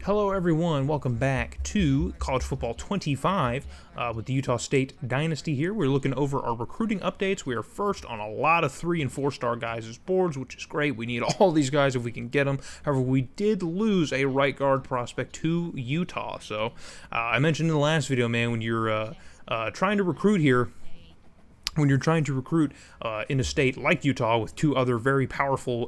Hello everyone, welcome back to College Football 25 with the Utah State Dynasty here. We're looking over our recruiting updates. We are first on a lot of 3- and 4-star guys' boards, which is great. We need all these guys if we can get them. However, we did lose a right guard prospect to Utah. So I mentioned in the last video, man, when you're trying to recruit here, when you're trying to recruit in a state like Utah with two other very powerful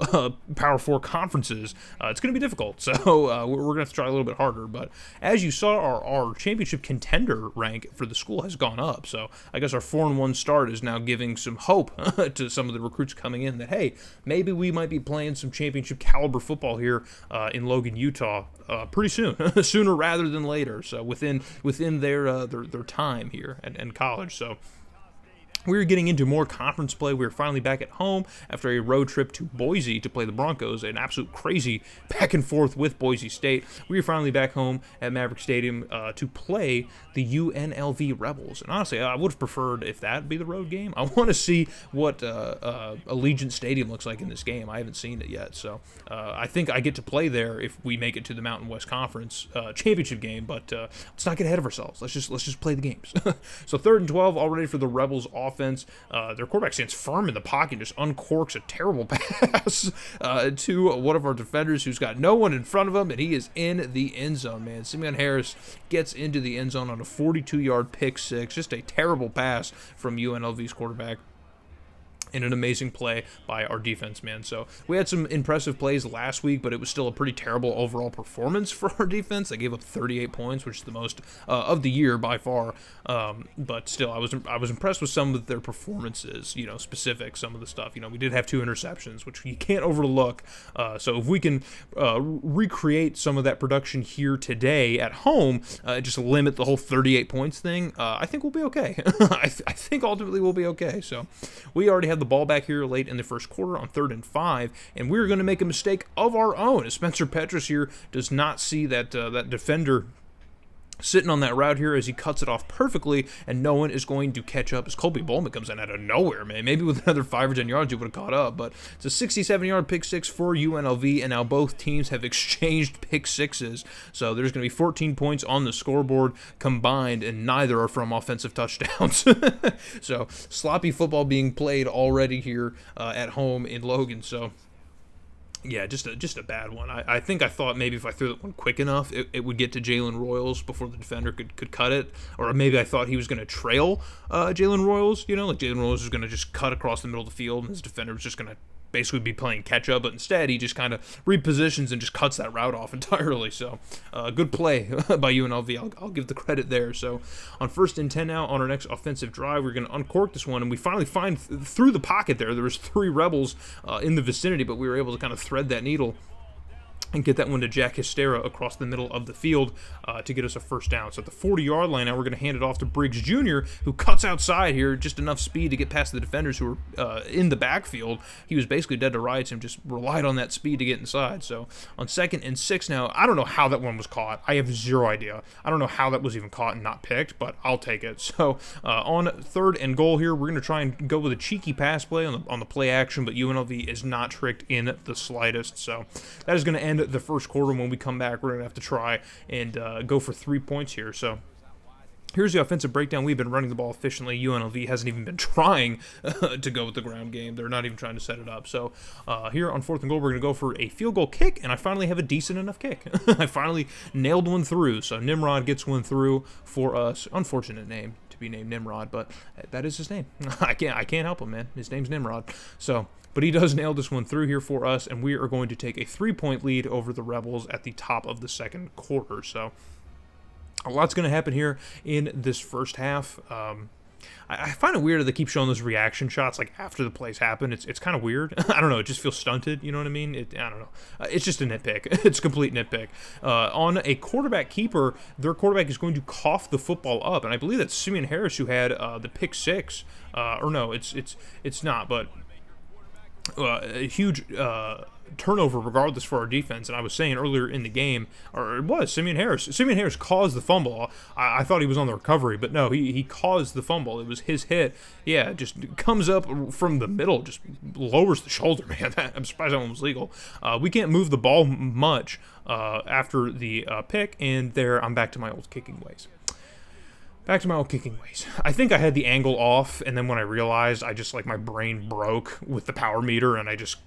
Power 4 conferences, it's going to be difficult. So we're going to have to try a little bit harder. But as you saw, our championship contender rank for the school has gone up. So I guess our 4-1 start is now giving some hope to some of the recruits coming in that, hey, maybe we might be playing some championship caliber football here in Logan, Utah pretty soon, sooner rather than later. So within their time here at college. So we're getting into more conference play. We're finally back at home after a road trip to Boise to play the Broncos, an absolute crazy back and forth with Boise State. We're finally back home at Maverick Stadium to play the UNLV Rebels. And honestly, I would have preferred if that be the road game. I want to see what Allegiant Stadium looks like in this game. I haven't seen it yet, so I think I get to play there if we make it to the Mountain West Conference championship game. But let's not get ahead of ourselves. Let's just play the games. So 3rd and 12, all ready for the Rebels offense. Their quarterback stands firm in the pocket and just uncorks a terrible pass to one of our defenders who's got no one in front of him, and he is in the end zone, man. Simeon Harris gets into the end zone on a 42-yard pick six. Just a terrible pass from UNLV's quarterback. And an amazing play by our defense, man. So we had some impressive plays last week, but it was still a pretty terrible overall performance for our defense. They gave up 38 points, which is the most of the year by far. But still, I was impressed with some of their performances. Specific some of the stuff. We did have 2 interceptions, which you can't overlook. So if we can recreate some of that production here today at home, just limit the whole 38 points thing, I think we'll be okay. I think ultimately we'll be okay. So we already have the ball back here late in the first quarter on 3rd and 5, and we're going to make a mistake of our own. As Spencer Petras here does not see that defender sitting on that route here as he cuts it off perfectly, and no one is going to catch up as Colby Bowman comes in out of nowhere, man. Maybe with another 5 or 10 yards he would have caught up, but it's a 67-yard pick six for UNLV, and now both teams have exchanged pick sixes, so there's going to be 14 points on the scoreboard combined, and neither are from offensive touchdowns. So sloppy football being played already here at home in Logan, so yeah, just a bad one. I thought maybe if I threw that one quick enough, it would get to Jalen Royals before the defender could cut it. Or maybe I thought he was going to trail Jalen Royals, like Jalen Royals was going to just cut across the middle of the field and his defender was just going to basically be playing catch up, but instead he just kind of repositions and just cuts that route off entirely. So good play by UNLV. I'll give the credit there. So on 1st and 10 now on our next offensive drive, we're going to uncork this one, and we finally find through the pocket there was 3 Rebels in the vicinity, but we were able to kind of thread that needle and get that one to Jack Hystera across the middle of the field to get us a first down. So at the 40-yard line now, we're going to hand it off to Briggs Jr., who cuts outside here, just enough speed to get past the defenders who were in the backfield. He was basically dead to rights and just relied on that speed to get inside. So on 2nd and 6 now, I don't know how that one was caught. I have zero idea. I don't know how that was even caught and not picked, but I'll take it. So on 3rd and goal here, we're going to try and go with a cheeky pass play on the play action, but UNLV is not tricked in the slightest. So that is going to end the first quarter. When we come back, we're going to have to try and go for 3 points here. So here's the offensive breakdown. We've been running the ball efficiently. UNLV hasn't even been trying to go with the ground game. They're not even trying to set it up. So here on 4th and goal, we're going to go for a field goal kick, and I finally have a decent enough kick. I finally nailed one through. So Nimrod gets one through for us. Unfortunate name to be named Nimrod, but that is his name. I can't help him, man. His name's Nimrod. So but he does nail this one through here for us, and we are going to take a 3-point lead over the Rebels at the top of the second quarter. So a lot's going to happen here in this first half. I find it weird that they keep showing those reaction shots like after the plays happen. It's kind of weird. I don't know. It just feels stunted. You know what I mean? I don't know. It's just a nitpick. It's a complete nitpick. On a quarterback keeper, their quarterback is going to cough the football up, and I believe that's Simeon Harris who had the pick six. Or no, it's not, but a huge turnover regardless for our defense. And I was saying earlier in the game, or it was Simeon Harris. Simeon Harris caused the fumble. I thought he was on the recovery, but no, he caused the fumble. It was his hit. Yeah, just comes up from the middle, just lowers the shoulder, man. I'm surprised that one was legal. We can't move the ball much after the pick, and there I'm back to my old kicking ways. Back to my old kicking ways. I think I had the angle off, and then when I realized, I just, like, my brain broke with the power meter, and I just,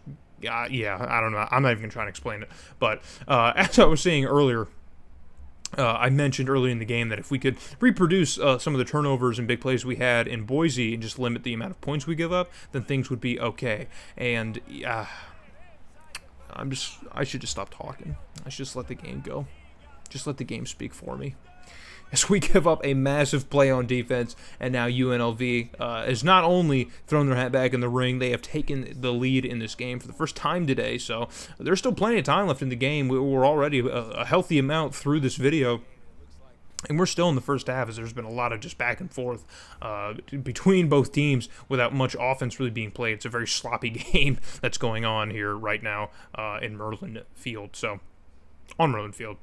yeah, I don't know. I'm not even going to try and explain it. But as I was saying earlier, I mentioned earlier in the game that if we could reproduce some of the turnovers and big plays we had in Boise and just limit the amount of points we give up, then things would be okay. And I should just stop talking. I should just let the game go. Just let the game speak for me. As we give up a massive play on defense, and now UNLV has not only thrown their hat back in the ring, they have taken the lead in this game for the first time today, so there's still plenty of time left in the game. We're already a healthy amount through this video, and we're still in the first half as there's been a lot of just back and forth between both teams without much offense really being played. It's a very sloppy game that's going on here right now in Merlin Field, on Merlin Field,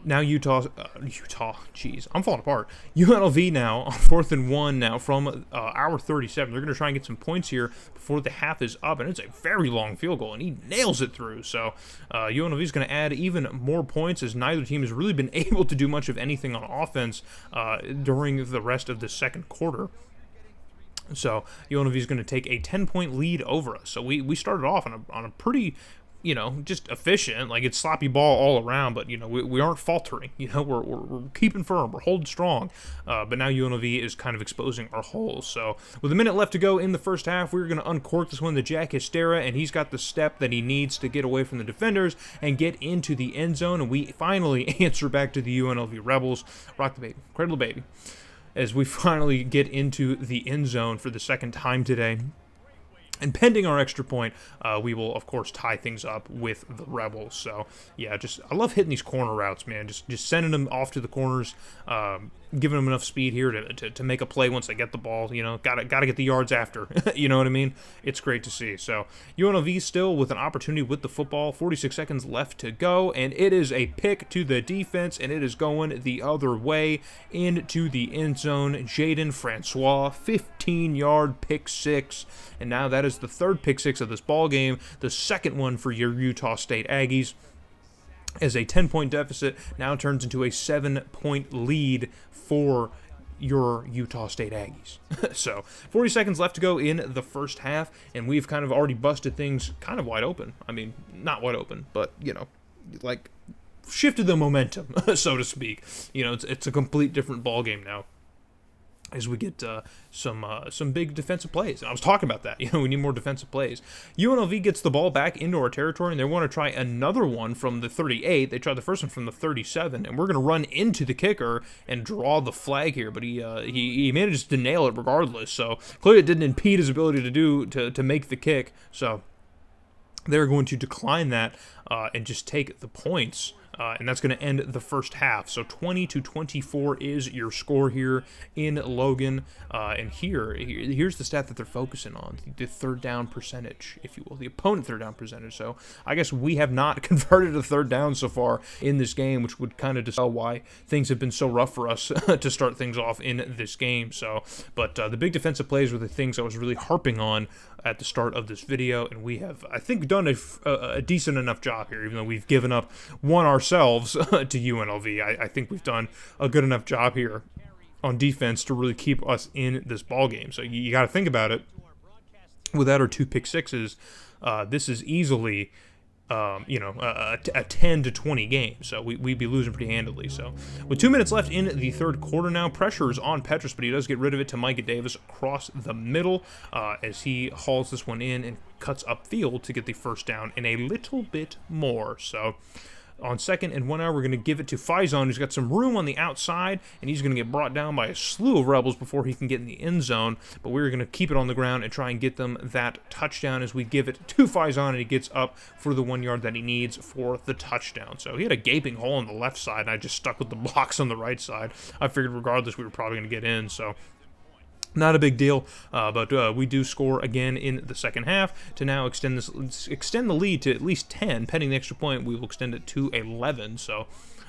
now jeez, I'm falling apart. UNLV now on 4th and 1 now from our 37. They're going to try and get some points here before the half is up, and it's a very long field goal, and he nails it through. So UNLV is going to add even more points as neither team has really been able to do much of anything on offense during the rest of the second quarter. So UNLV is going to take a 10-point lead over us. So we started off on a pretty, just efficient. Like, it's sloppy ball all around, but, we aren't faltering. We're keeping firm. We're holding strong. But now UNLV is kind of exposing our holes. So with a minute left to go in the first half, we're going to uncork this one to Jack Hystera, and he's got the step that he needs to get away from the defenders and get into the end zone. And we finally answer back to the UNLV Rebels. Rock the baby. Cradle the baby. As we finally get into the end zone for the second time today. And pending our extra point, we will, of course, tie things up with the Rebels. So, yeah, I love hitting these corner routes, man. Just sending them off to the corners, giving them enough speed here to make a play once they get the ball. Gotta get the yards after. You know what I mean? It's great to see. So, UNLV still with an opportunity with the football. 46 seconds left to go, and it is a pick to the defense, and it is going the other way into the end zone. Jaden Francois, 15-yard pick six, and now that is the third pick six of this ball game, the second one for your Utah State Aggies, as a 10-point deficit now turns into a 7-point lead for your Utah State Aggies. So 40 seconds left to go in the first half, and we've kind of already busted things kind of wide open. I mean, not wide open, but like shifted the momentum, so to speak. It's a complete different ball game now, as we get some big defensive plays. And I was talking about that. We need more defensive plays. UNLV gets the ball back into our territory, and they want to try another one from the 38. They tried the first one from the 37, and we're going to run into the kicker and draw the flag here. But he manages to nail it regardless. So clearly it didn't impede his ability to make the kick. So they're going to decline that and just take the points. And that's going to end the first half. So 20-24 is your score here in Logan. And here's the stat that they're focusing on, the third down percentage, if you will, the opponent third down percentage. So I guess we have not converted a third down so far in this game, which would kind of dispel why things have been so rough for us to start things off in this game. But the big defensive plays were the things I was really harping on at the start of this video, and we have, I think, done a decent enough job here, even though we've given up one ourselves to UNLV. I think we've done a good enough job here on defense to really keep us in this ball game. So you got to think about it. Without our two pick sixes, this is easily a 10-20 game, so we'd be losing pretty handily. So with 2 minutes left in the third quarter now, pressure is on Petrus, but he does get rid of it to Micah Davis across the middle as he hauls this one in and cuts upfield to get the first down and a little bit more. So on 2nd and 1 hour, we're going to give it to Faison, who's got some room on the outside, and he's going to get brought down by a slew of Rebels before he can get in the end zone. But we're going to keep it on the ground and try and get them that touchdown as we give it to Faison, and he gets up for the 1 yard that he needs for the touchdown. So he had a gaping hole on the left side, and I just stuck with the blocks on the right side. I figured regardless we were probably going to get in, so Not a big deal, but we do score again in the second half to now extend the lead to at least 10. Pending the extra point, we will extend it to 11. So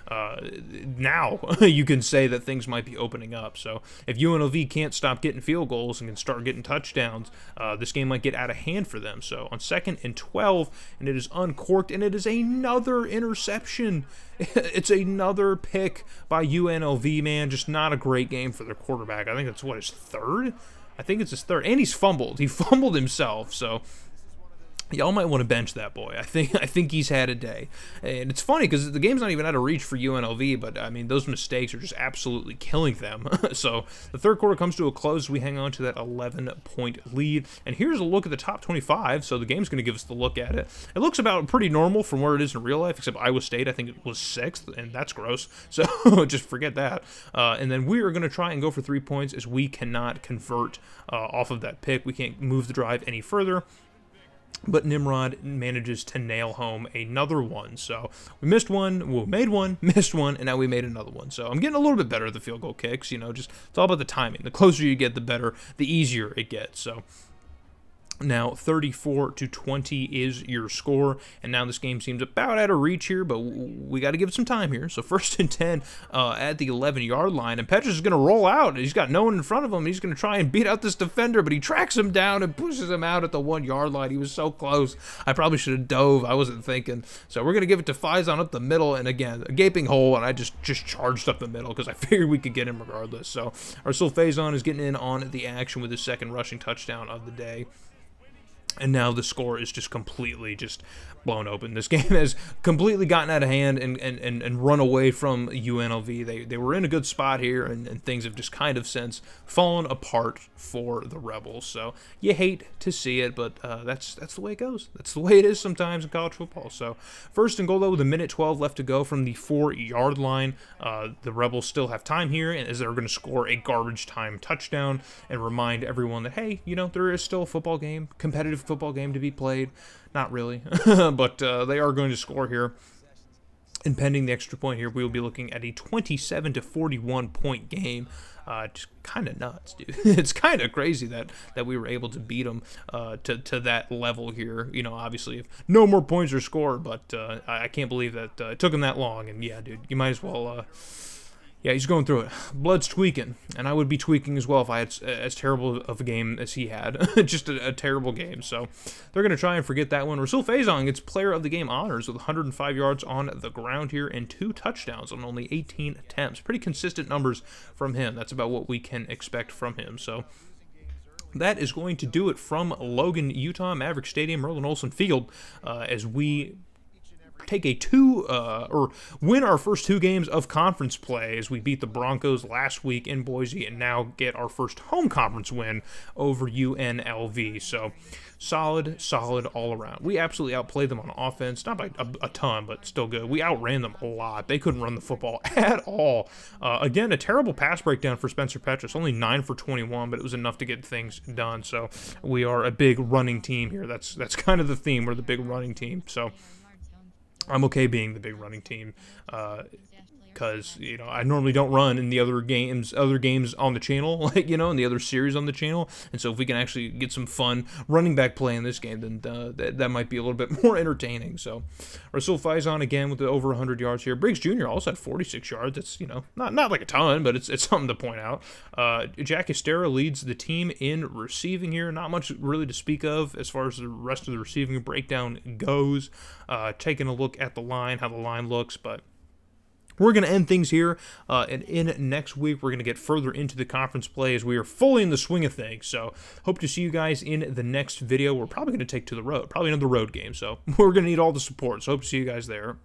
now you can say that things might be opening up. So if UNLV can't stop getting field goals and can start getting touchdowns, this game might get out of hand for them. So on 2nd and 12, and it is uncorked, and it is another interception. It's another pick by UNLV, man. Just not a great game for their quarterback. I think that's his third? I think it's his third. And he's fumbled. He fumbled himself, so y'all might want to bench that boy. I think he's had a day. And it's funny because the game's not even out of reach for UNLV, but I mean, those mistakes are just absolutely killing them. So the third quarter comes to a close. We hang on to that 11-point lead. And here's a look at the top 25. So the game's going to give us the look at it. It looks about pretty normal from where it is in real life, except Iowa State, I think it was 6th, and that's gross. So just forget that. And then we are going to try and go for 3 points as we cannot convert off of that pick. We can't move the drive any further. But Nimrod manages to nail home another one. So we missed one, we made one, missed one, and now we made another one. So I'm getting a little bit better at the field goal kicks. Just it's all about the timing. The closer you get, the better, the easier it gets. So now 34-20 is your score, and now this game seems about out of reach here, but we got to give it some time here. So 1st and 10 at the 11-yard line, and Petrus is going to roll out. He's got no one in front of him. He's going to try and beat out this defender, but he tracks him down and pushes him out at the 1-yard line. He was so close. I probably should have dove. I wasn't thinking. So we're going to give it to Faison up the middle, and again, a gaping hole, and I just charged up the middle because I figured we could get him regardless. So Arsul Faison is getting in on the action with his 2nd rushing touchdown of the day. And now the score is just completely blown open. This game has completely gotten out of hand and run away from UNLV. They were in a good spot here, and things have just kind of since fallen apart for the Rebels. So you hate to see it, but that's the way it goes. That's the way it is sometimes in college football. So 1st and goal, though, with 1:12 left to go from the 4-yard line. The Rebels still have time here, and as they're going to score a garbage time touchdown and remind everyone that, hey, there is still a football game, competitive football game to be played. Not really, but they are going to score here. And pending the extra point here, we will be looking at a 27-41 point game. Just kind of nuts, dude. It's kind of crazy that we were able to beat them to that level here. Obviously, if no more points are scored, but I can't believe that it took them that long. And yeah, dude, you might as well. Yeah, he's going through it. Blood's tweaking, and I would be tweaking as well if I had as terrible of a game as he had. Just a terrible game. So they're going to try and forget that one. Rasul Faison gets player of the game honors with 105 yards on the ground here and 2 touchdowns on only 18 attempts. Pretty consistent numbers from him. That's about what we can expect from him. So that is going to do it from Logan, Utah, Maverick Stadium, Merlin Olsen Field, as we take win our first 2 games of conference play as we beat the Broncos last week in Boise and now get our first home conference win over UNLV. So solid all around. We absolutely outplayed them on offense, not by a ton, but still good. We outran them a lot. They couldn't run the football at all. Again, a terrible pass breakdown for Spencer Petrus, only 9 for 21, but it was enough to get things done. So we are a big running team here. That's kind of the theme. We're the big running team. So I'm okay being the big running team because, I normally don't run in the other games on the channel, in the other series on the channel. And so if we can actually get some fun running back play in this game, then that might be a little bit more entertaining. So Rasul Faison again with the over 100 yards here. Briggs Jr. also had 46 yards. It's, not like a ton, but it's something to point out. Jack Estera leads the team in receiving here. Not much really to speak of as far as the rest of the receiving breakdown goes. Taking a look at the line, how the line looks, but we're going to end things here, and in next week, we're going to get further into the conference play as we are fully in the swing of things. So hope to see you guys in the next video. We're probably going to take to the road, probably another road game. So we're going to need all the support. So hope to see you guys there.